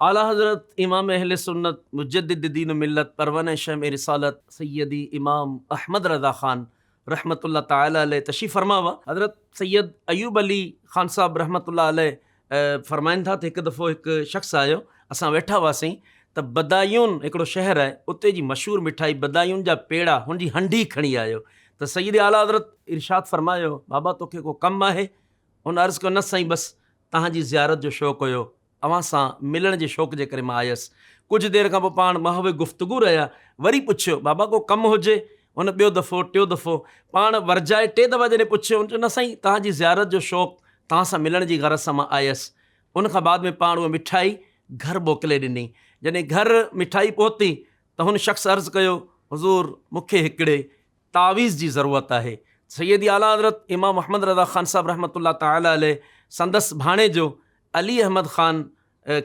आला हज़रत इमाम अहले सुन्नत मुजद्दिद दीन मिल्लत परवाने शम रिसालत सैयदी इमाम अहमद रज़ा ख़ान रहमतुल्लाह ताला अलैह तशरीफ़ फरमावा। हज़रत सैयद अयूब अली ख़ान साहब रहमतुल्लाह अलैह फरमाइनि था त हिकु दफ़ो हिकु शख़्स आयो, असां वेठा हुआसीं त बदायून हिकिड़ो शहर आहे, उते जी मशहूरु मिठाई बदायून जा पेड़ा, हुनजी हंडी खणी आयो। त सैयद आला हज़रत इरशाद फरमायो, बाबा तोखे को कमु आहे? हुन अर्ज़ु कयो, न साईं, बसि तव्हांजी ज़ियारत जो शौक़ु हुयो, अव्हां सां मिलण जे शौक़ जे करे मां आयुसि। कुझु देरि खां पोइ पाण महवे गुफ़्तगू रहिया, वरी पुछियो बाबा को कमु हुजे? हुन ॿियो दफ़ो टियों दफ़ो पाण वरजाए टे दफ़ा जॾहिं पुछियो, हुन चयो, न साईं, तव्हांजी ज़ियारत जो शौक़ु, तव्हां सां मिलण जी गरज सां मां आयुसि। उन खां बाद में पाण उहा मिठाई घर मोकिले ॾिनी। जॾहिं घर मिठाई पहुती त हुन शख़्स अर्ज़ु कयो, हुज़ूर मूंखे हिकिड़े तावीज़ जी ज़रूरत आहे। सैयदी आला हज़रत इमाम अहमद रज़ा ख़ान साहब रहमतुल्लाह ताला अलैह संदसि भाणे जो अली अहमद ख़ान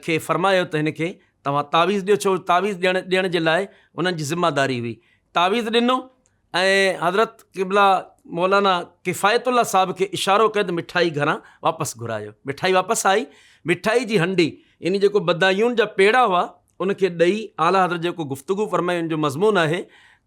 खे फरमायो त हिन खे तव्हां तावीज़ ॾियो, छो तावीज़ ॾियण जे लाइ उन्हनि जी ज़िम्मेदारी हुई। तावीज़ ॾिनो ऐं हज़रत क़िबला मौलाना किफ़ायतुल्लाह साहब खे इशारो कयो त मिठाई घरां वापसि घुरायो। मिठाई वापसि आई। मिठाई जी हंडी यानी जेको बदायून जा पेड़ा हुआ उनखे ॾेई आला हज़रत जेको गुफ़्तगू फरमायो, जो मज़मून आहे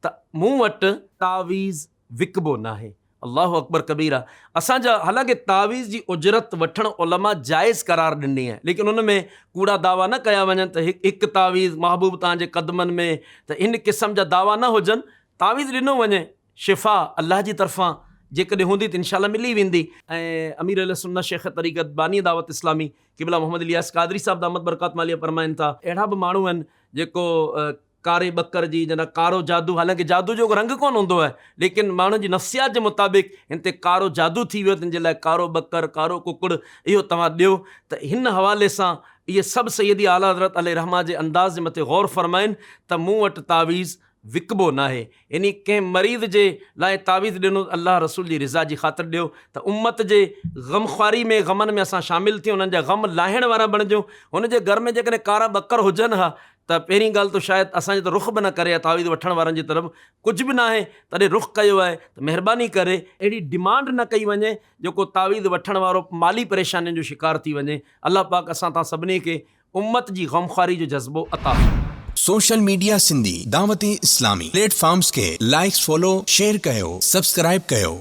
त मूं वटि तावीज़ विकबो न आहे। अल्लाहु अकबर कबीरा। असांजा हालांकि तावीज़ जी उजरत वठणु उलमा जाइज़ करार ॾिनी आहे, लेकिन हुन में कूड़ा दावा न कया वञनि त हिकु तावीज़ महबूब तव्हांजे क़दमनि में, त इन क़िस्म जा दावा न हुजनि। तावीज़ ॾिनो वञे, शिफ़ा अल्लाह जी तरफ़ां जेकॾहिं हूंदी त इंशाअल्लाह मिली वेंदी। ऐं अमीर अहले सुन्नत शेख तरीक़त बानी दावत इस्लामी क़िबला मोहम्मद इलियास क़ादरी साहब दामत बरक़ात मालिया फरमाइनि था, अहिड़ा बि माण्हू आहिनि जेको कारे बकर जी जना कारो जादू, हालांकि जादू जो रंग कोन हूंदो आहे, लेकिन माण्हुनि जी नफ़्सियात जे मुताबिक़ हिन ते कारो जादू थी वियो, तिन जे लाइ कारो बकर, कारो कुकुड़ इहो तव्हां ॾियो। त हिन हवाले सां इहे सभु सैयदी आला हज़रत अलैहि रहमा जे अंदाज़ जे मथे गौर फरमाइनि त मूं वटि तावीज़ विकबो न आहे। यानी कंहिं मरीज़ जे लाइ तावीज़ ॾिनो अल्लाह रसूल जी रिज़ा जी ख़ातिर ॾियो, त उम्मत जे ग़मख़्वारी में, ग़मनि में असां शामिल थियूं, उन्हनि जा ग़म लाहिण वारा बणिजूं। हुनजे घर में जेकॾहिं कारा बकर हुजनि हा त पहिरीं ॻाल्हि त शायदि असांजे त रुख़ बि न करे तावीज़ वठण वारनि जी तरफ़, कुझु बि न आहे तॾहिं रुख़ कयो आहे त महिरबानी करे अहिड़ी डिमांड न कई वञे जेको तावीज़ वठण वारो माली परेशानियुनि जो शिकार थी वञे। अल्लाह पाक असां तव्हां सभिनी खे उम्मत जी ग़मख़्वारी जो जज़्बो अता फ़रमाए। Social media Sindhi Dawat Islami platforms के लाइक्स, फॉलो, शेयर कयो, सब्सक्राइब कयो।